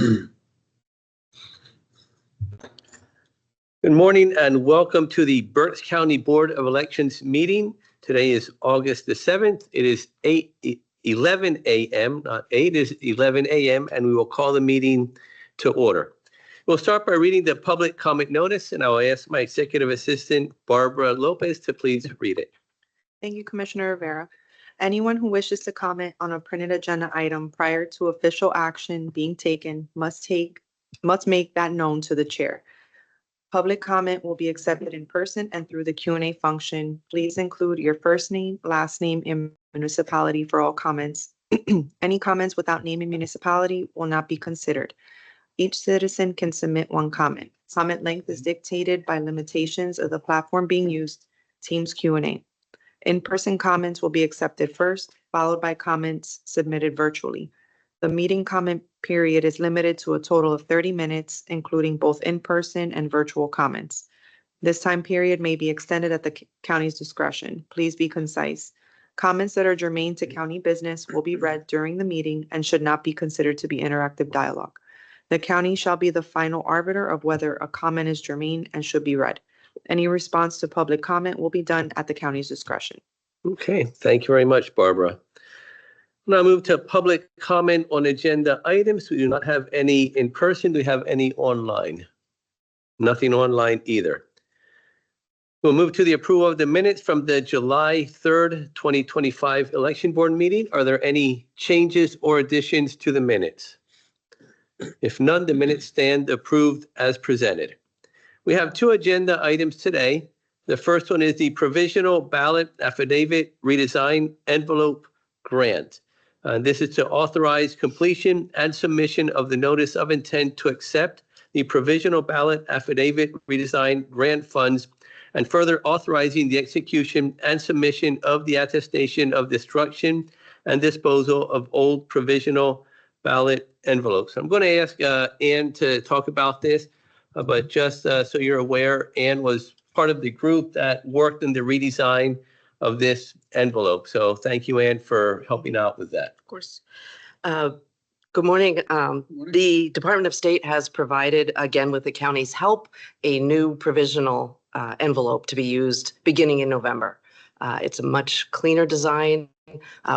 Good morning and welcome to the Berks County Board of Elections meeting. Today is August the 7th. It is 11 a.m., not 8, is 11 a.m., and we will call the meeting to order. We'll start by reading the public comment notice, and I will ask my executive assistant, Barbara Lopez, to please read it. Thank you, Commissioner Rivera. Anyone who wishes to comment on a printed agenda item prior to official action being taken must make that known to the chair. Public comment will be accepted in person and through the Q&A function. Please include your first name, last name, and municipality for all comments. Any comments without name and municipality will not be considered. Each citizen can submit one comment. Comment length is dictated by limitations of the platform being used, Teams Q&A. In-person comments will be accepted first, followed by comments submitted virtually. The meeting comment period is limited to a total of 30 minutes, including both in-person and virtual comments. This time period may be extended at the county's discretion. Please be concise. Comments that are germane to county business will be read during the meeting and should not be considered to be interactive dialogue. The county shall be the final arbiter of whether a comment is germane and should be read. Any response to public comment will be done at the county's discretion. Okay, thank you very much, Barbara. Now move to public comment on agenda items. We do not have any in person. Do we have any online? Nothing online either. We'll move to the approval of the minutes from the July 3rd, 2025 election board meeting. Are there any changes or additions to the minutes? If none, the minutes stand approved as presented. We have two agenda items today. The first one is the provisional ballot affidavit redesign envelope grant. This is to authorize completion and submission of the notice of intent to accept the provisional ballot affidavit redesign grant funds and further authorizing the execution and submission of the attestation of destruction and disposal of old provisional ballot envelopes. I'm going to ask Ann to talk about this, but just so you're aware, Ann was part of the group that worked in the redesign of this envelope. So thank you, Ann, for helping out with that. Of course. Good morning. The Department of State has provided, again with the county's help, a new provisional envelope to be used beginning in November. It's a much cleaner design.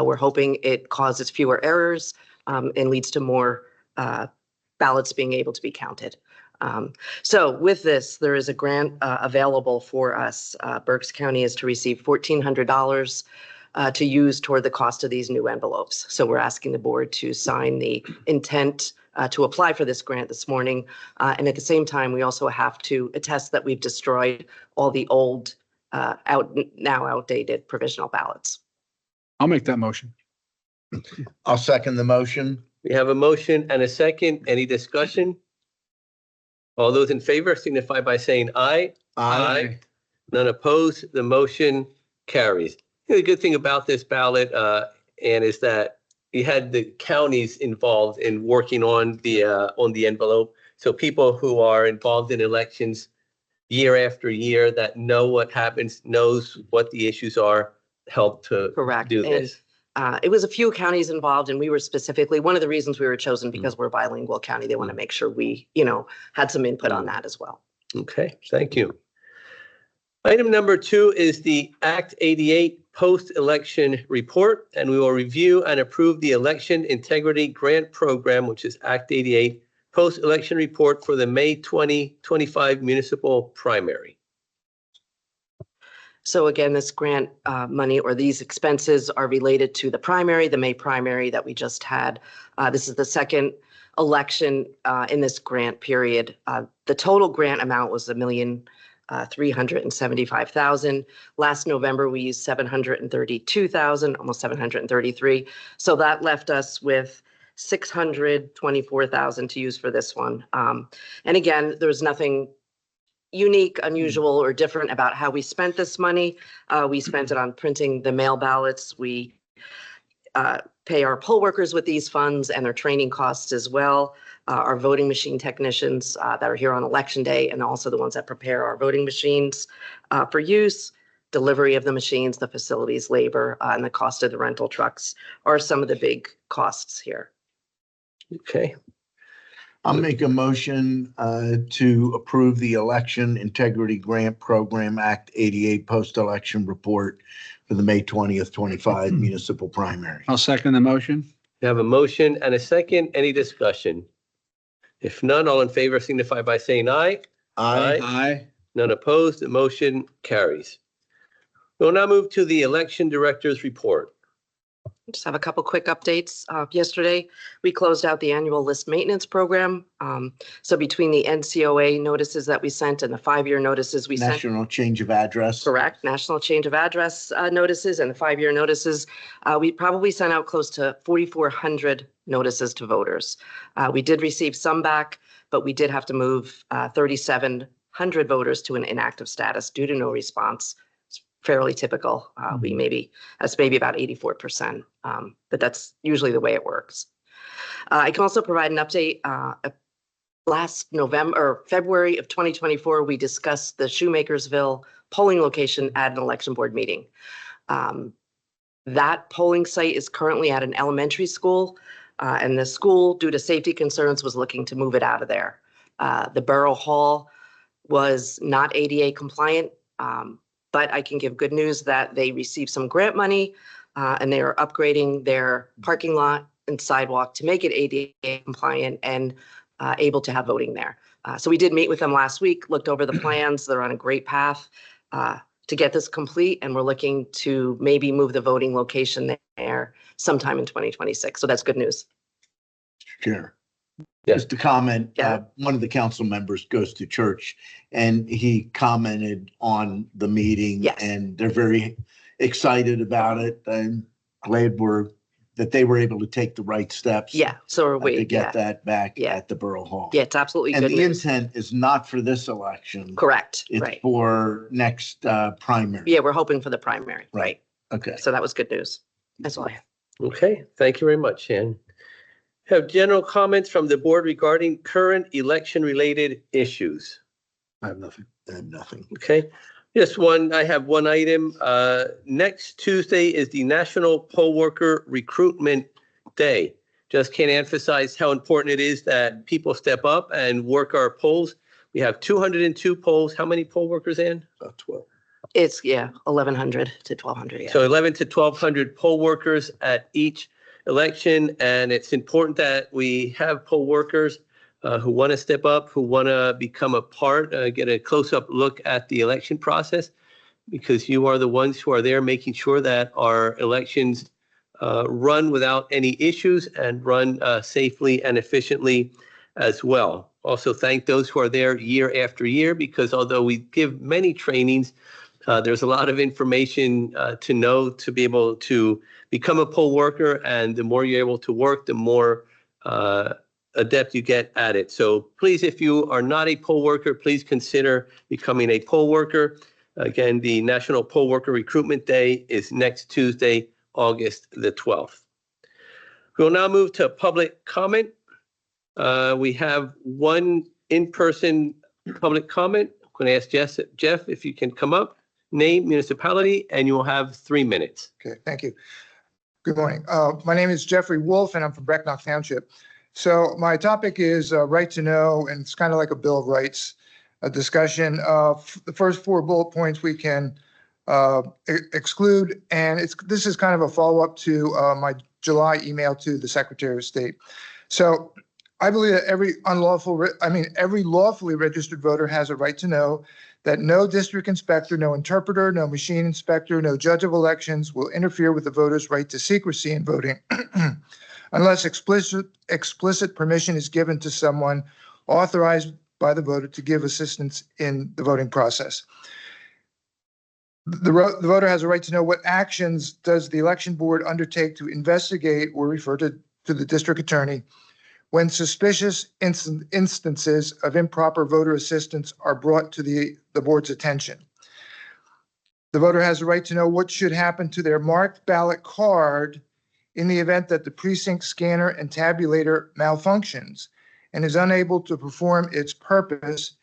We're hoping it causes fewer errors and leads to more ballots being able to be counted. So with this, there is a grant available for us. Berks County is to receive $1,400 to use toward the cost of these new envelopes. So we're asking the board to sign the intent to apply for this grant this morning. And at the same time, we also have to attest that we've destroyed all the old, now outdated provisional ballots. I'll make that motion. I'll second the motion. We have a motion and a second. Any discussion? All those in favor signify by saying aye. Aye. None opposed. The motion carries. The good thing about this ballot, Ann, is that you had the counties involved in working on the envelope. So people who are involved in elections year after year that know what happens, knows what the issues are, help to do this. It was a few counties involved, and we were specifically, one of the reasons we were chosen because we're a bilingual county. They want to make sure we, had some input on that as well. Okay, thank you. Item number 2 is the Act 88 post-election report, and we will review and approve the Election Integrity Grant Program, which is Act 88 post-election report for the May 2025 municipal primary. So again, this grant money or these expenses are related to the primary, the May primary that we just had. This is the second election in this grant period. The total grant amount was $1,375,000. Last November, we used $732,000, almost $733. So that left us with $624,000 to use for this one. And again, there was nothing unique, unusual, or different about how we spent this money. We spent it on printing the mail ballots. We pay our poll workers with these funds and their training costs as well. Our voting machine technicians that are here on election day, and also the ones that prepare our voting machines for use, delivery of the machines, the facilities, labor, and the cost of the rental trucks are some of the big costs here. Okay. I'll make a motion to approve the Election Integrity Grant Program Act 88 post-election report for the May 20th, 25 municipal primary. I'll second the motion. We have a motion and a second. Any discussion? If none, all in favor signify by saying aye. Aye. Aye. None opposed. The motion carries. We'll now move to the election director's report. Just have a couple quick updates. Yesterday, we closed out the annual list maintenance program. So between the NCOA notices that we sent and the 5-year notices we sent, National change of address. correct, national change of address notices and the 5-year notices, we probably sent out close to 4,400 notices to voters. We did receive some back, but we did have to move 3,700 voters to an inactive status due to no response. Fairly typical. That's maybe about 84%, but that's usually the way it works. I can also provide an update. Last November or February of 2024, we discussed the Shoemakersville polling location at an election board meeting. That polling site is currently at an elementary school, and the school, due to safety concerns, was looking to move it out of there. The Borough Hall was not ADA compliant. But I can give good news that they received some grant money and they are upgrading their parking lot and sidewalk to make it ADA compliant and able to have voting there. So we did meet with them last week, looked over the plans. They're on a great path to get this complete, and we're looking to maybe move the voting location there sometime in 2026. So that's good news. Sure. Yes. Just to comment, Yeah. one of the council members goes to church and he commented on the meeting. Yes. And they're very excited about it. I'm glad that they were able to take the right steps. Yeah, so are To we. get that back Yeah. at the Borough Hall. Yeah, it's absolutely And good the news. intent is not for this election. Correct, It's right. for next primary. Yeah, we're hoping for the primary, Right. right? Okay. So that was good news. That's all I have. Okay, thank you very much, Shan. Have general comments from the board regarding current election-related issues. I have nothing. I have nothing. Okay, I have one item. Next Tuesday is the National Poll Worker Recruitment Day. Just can't emphasize how important it is that people step up and work our polls. We have 202 polls. How many poll workers, Ann? About 12. It's, 1,100 to 1,200, yeah. So 11 to 1,200 poll workers at each election, and it's important that we have poll workers who want to step up, who want to become a part, get a close-up look at the election process, because you are the ones who are there making sure that our elections run without any issues and run safely and efficiently as well. Also, thank those who are there year after year, because although we give many trainings, there's a lot of information to know to be able to become a poll worker, and the more you're able to work, the more adept you get at it. So please, if you are not a poll worker, please consider becoming a poll worker. Again, the National Poll Worker Recruitment Day is next Tuesday, August the 12th. We'll now move to public comment. We have one in-person public comment. I'm going to ask Jeff if you can come up, name, municipality, and you will have 3 minutes. Okay, thank you. Good morning. My name is Jeffrey Wolf, and I'm from Brecknock Township. So my topic is right to know, and it's kind of like a Bill of Rights discussion. The first 4 bullet points we can exclude, and this is kind of a follow-up to my July email to the Secretary of State. So I believe that every lawfully registered voter has a right to know that no district inspector, no interpreter, no machine inspector, no judge of elections will interfere with the voter's right to secrecy in voting unless explicit permission is given to someone authorized by the voter to give assistance in the voting process. The voter has a right to know what actions does the election board undertake to investigate or refer to the district attorney when suspicious instances of improper voter assistance are brought to the board's attention. The voter has a right to know what should happen to their marked ballot card in the event that the precinct scanner and tabulator malfunctions and is unable to perform its purpose,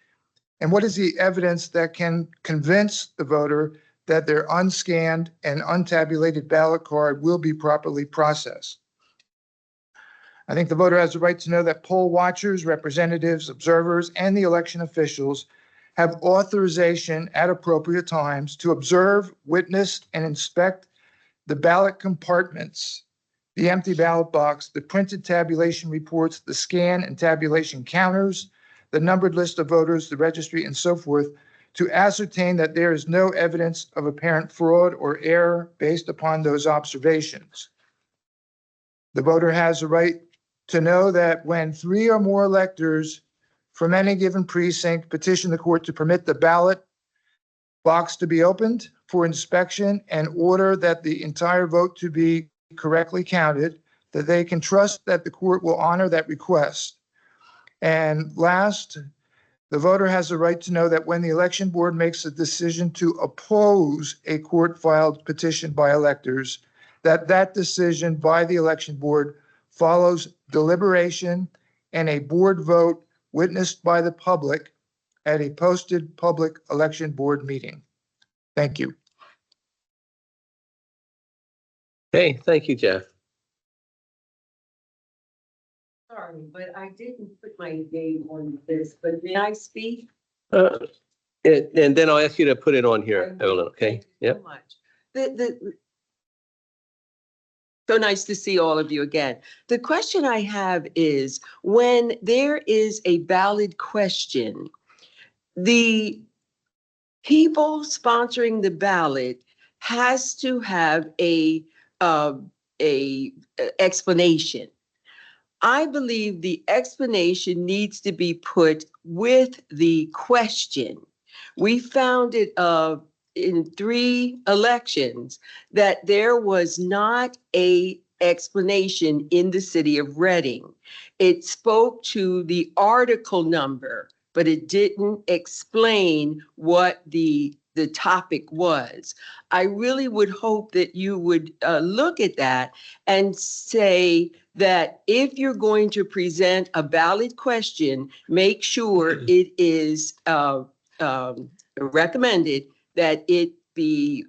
and what is the evidence that can convince the voter that their unscanned and untabulated ballot card will be properly processed. I think the voter has the right to know that poll watchers, representatives, observers, and the election officials have authorization at appropriate times to observe, witness, and inspect the ballot compartments, the empty ballot box, the printed tabulation reports, the scan and tabulation counters, the numbered list of voters, the registry, and so forth, to ascertain that there is no evidence of apparent fraud or error based upon those observations. The voter has a right to know that when 3 or more electors from any given precinct petition the court to permit the ballot box to be opened for inspection and order that the entire vote to be correctly counted, that they can trust that the court will honor that request. And last, the voter has a right to know that when the election board makes a decision to oppose a court-filed petition by electors, that decision by the election board follows deliberation and a board vote witnessed by the public at a posted public election board meeting. Thank you. Okay, thank you, Jeff. Sorry, but I didn't put my name on this, but may I speak? And then I'll ask you to put it on here, Evelyn, okay? Thank you Yep. so much. So nice to see all of you again. The question I have is, when there is a valid question, the people sponsoring the ballot has to have a explanation. I believe the explanation needs to be put with the question. We found it in 3 elections that there was not a explanation in the city of Reading. It spoke to the article number, but it didn't explain what the topic was. I really would hope that you would look at that and say that if you're going to present a valid question, make sure it is recommended that it be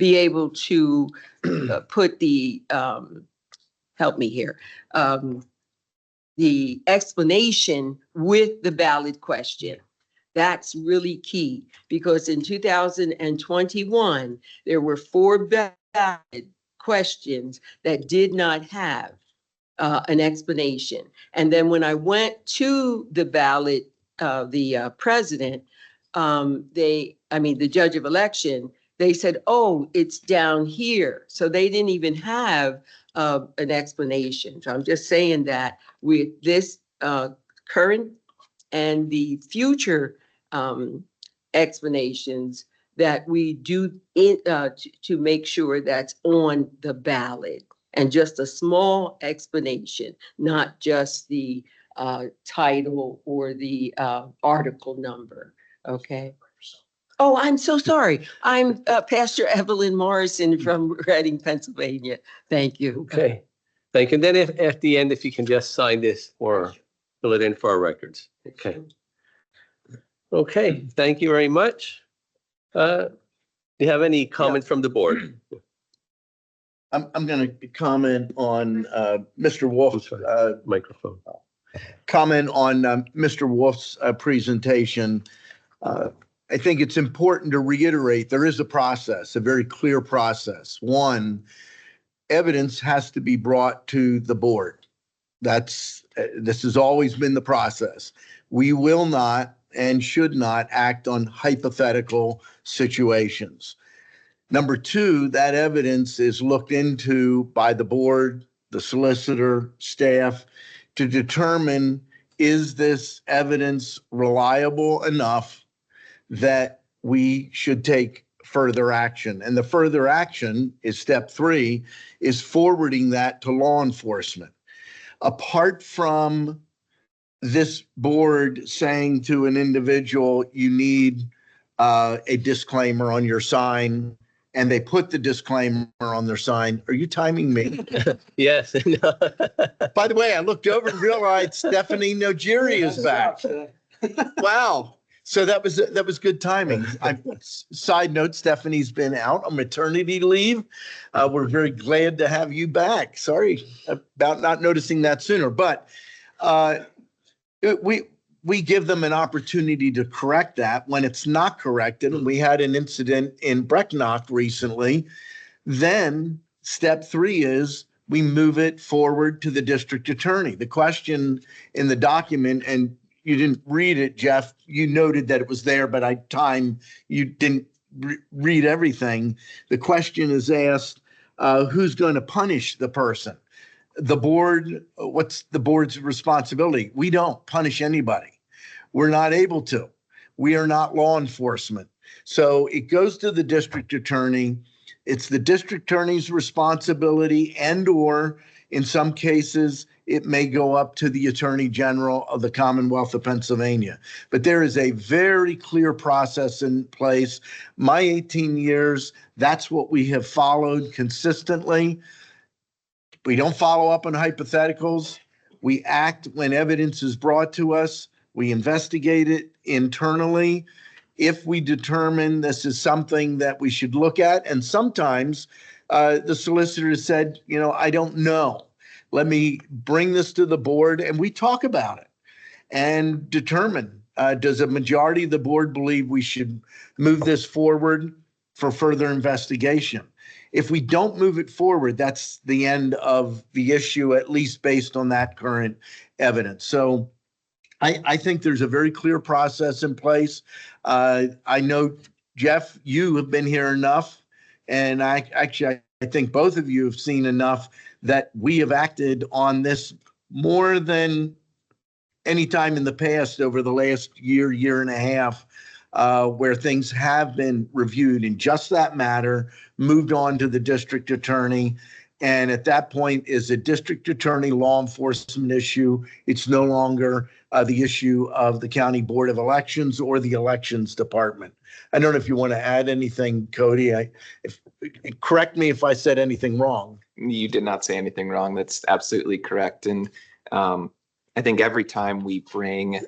able to put the help me here, the explanation with the valid question. That's really key, because in 2021, there were 4 valid questions that did not have an explanation. And then when I went to the ballot, the president, the judge of election, they said, oh, it's down here. So they didn't even have an explanation. So I'm just saying that with this current and the future explanations, that we do it to make sure that's on the ballot, and just a small explanation, not just the title or the article number. Okay. Oh, I'm so sorry. I'm Pastor Evelyn Morrison from Reading, Pennsylvania. Thank you. Okay, thank you. And then if, at the end, if you can just sign this or fill it in for our records. Okay. Okay, thank you very much. Do you have any comments from the board? I'm going to comment on Mr. Wolf's Microphone. comment on Mr. Wolf's presentation. I think it's important to reiterate there is a process, a very clear process. One, evidence has to be brought to the board. This has always been the process. We will not and should not act on hypothetical situations. Number 2, that evidence is looked into by the board, the solicitor, staff, to determine, is this evidence reliable enough that we should take further action? And the further action is step 3, is forwarding that to law enforcement. Apart from this board saying to an individual, you need a disclaimer on your sign, and they put the disclaimer on their sign. Are you timing me? Yes. By the way, I looked over and realized Stephanie Nogiri is back. Wow. So that was good timing. Side note, Stephanie's been out on maternity leave. We're very glad to have you back. Sorry about not noticing that sooner, but we give them an opportunity to correct that when it's not corrected. And we had an incident in Brecknock recently. Then step 3 is we move it forward to the district attorney. The question in the document, and you didn't read it, Jeff, you noted that it was there, but you didn't read everything. The question is asked, who's going to punish the person? The board, what's the board's responsibility? We don't punish anybody. We're not able to. We are not law enforcement. So it goes to the district attorney. It's the district attorney's responsibility, and or in some cases, it may go up to the Attorney General of the Commonwealth of Pennsylvania. But there is a very clear process in place. My 18 years, that's what we have followed consistently. We don't follow up on hypotheticals. We act when evidence is brought to us. We investigate it internally. If we determine this is something that we should look at, and sometimes the solicitor has said, I don't know. Let me bring this to the board, and we talk about it and determine, does a majority of the board believe we should move this forward for further investigation? If we don't move it forward, that's the end of the issue, at least based on that current evidence. So I think there's a very clear process in place. I know, Jeff, you have been here enough, and I think both of you have seen enough that we have acted on this more than any time in the past over the last year and a half, where things have been reviewed in just that matter, moved on to the district attorney. And at that point is a district attorney law enforcement issue. It's no longer the issue of the County Board of Elections or the Elections Department. I don't know if you want to add anything, Cody. Correct me if I said anything wrong. You did not say anything wrong. That's absolutely correct. And I think every time we bring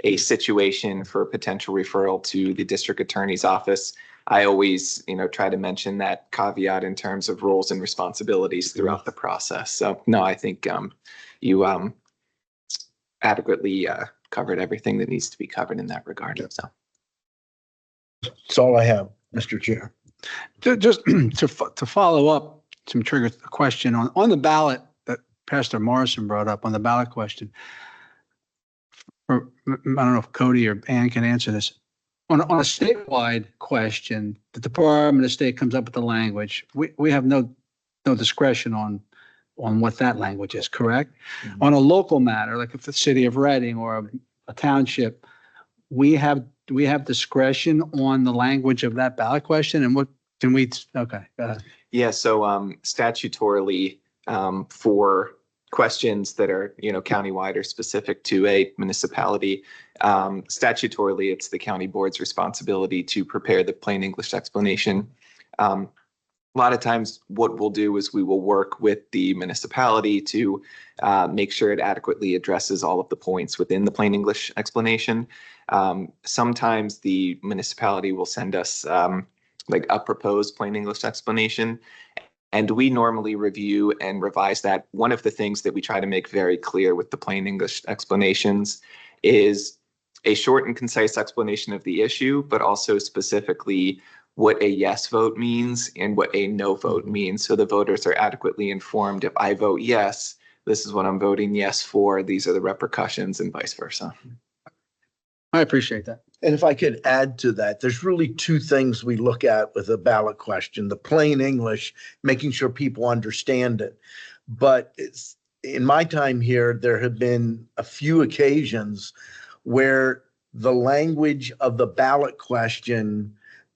a situation for a potential referral to the district attorney's office, I always, try to mention that caveat in terms of roles and responsibilities throughout the process. So no, I think you adequately covered everything that needs to be covered in that regard. Yep. So That's all I have, Mr. Chair. Just to follow up, some trigger a question on the ballot that Pastor Morrison brought up on the ballot question. I don't know if Cody or Ann can answer this. On a statewide question, the Department of State comes up with the language. We have no discretion on what that language is, correct? Mm-hmm. On a local matter, like if the city of Reading or a township, we have discretion on the language of that ballot question, and what can we? Okay, go ahead. Yeah, so statutorily, for questions that are countywide or specific to a municipality, statutorily it's the county board's responsibility to prepare the plain English explanation. A lot of times what we'll do is we will work with the municipality to make sure it adequately addresses all of the points within the plain English explanation. Sometimes the municipality will send us like a proposed plain English explanation, and we normally review and revise that. One of the things that we try to make very clear with the plain English explanations is a short and concise explanation of the issue, but also specifically what a yes vote means and what a no vote means. So the voters are adequately informed. If I vote yes, this is what I'm voting yes for. These are the repercussions, and vice versa. I appreciate that. And if I could add to that, there's really two things we look at with a ballot question: the plain English, making sure people understand it. But in my time here, there have been a few occasions where the language of the ballot question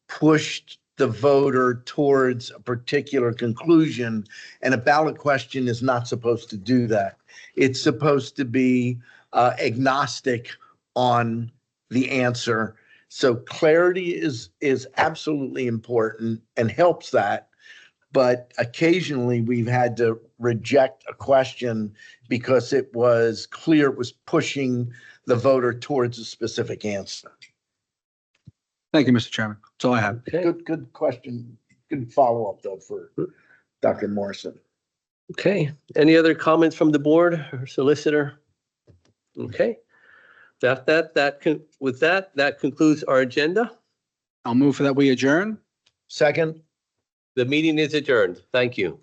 pushed the voter towards a particular conclusion, and a ballot question is not supposed to do that. It's supposed to be agnostic on the answer. So clarity is absolutely important and helps that. But occasionally we've had to reject a question because it was clear it was pushing the voter towards a specific answer. Thank you, Mr. Chairman. That's all I have. Okay, Good question. Good follow-up though for Dr. Morrison. okay. Any other comments from the board or solicitor? Okay. With that concludes our agenda. I'll move for that we adjourn. Second? The meeting is adjourned. Thank you.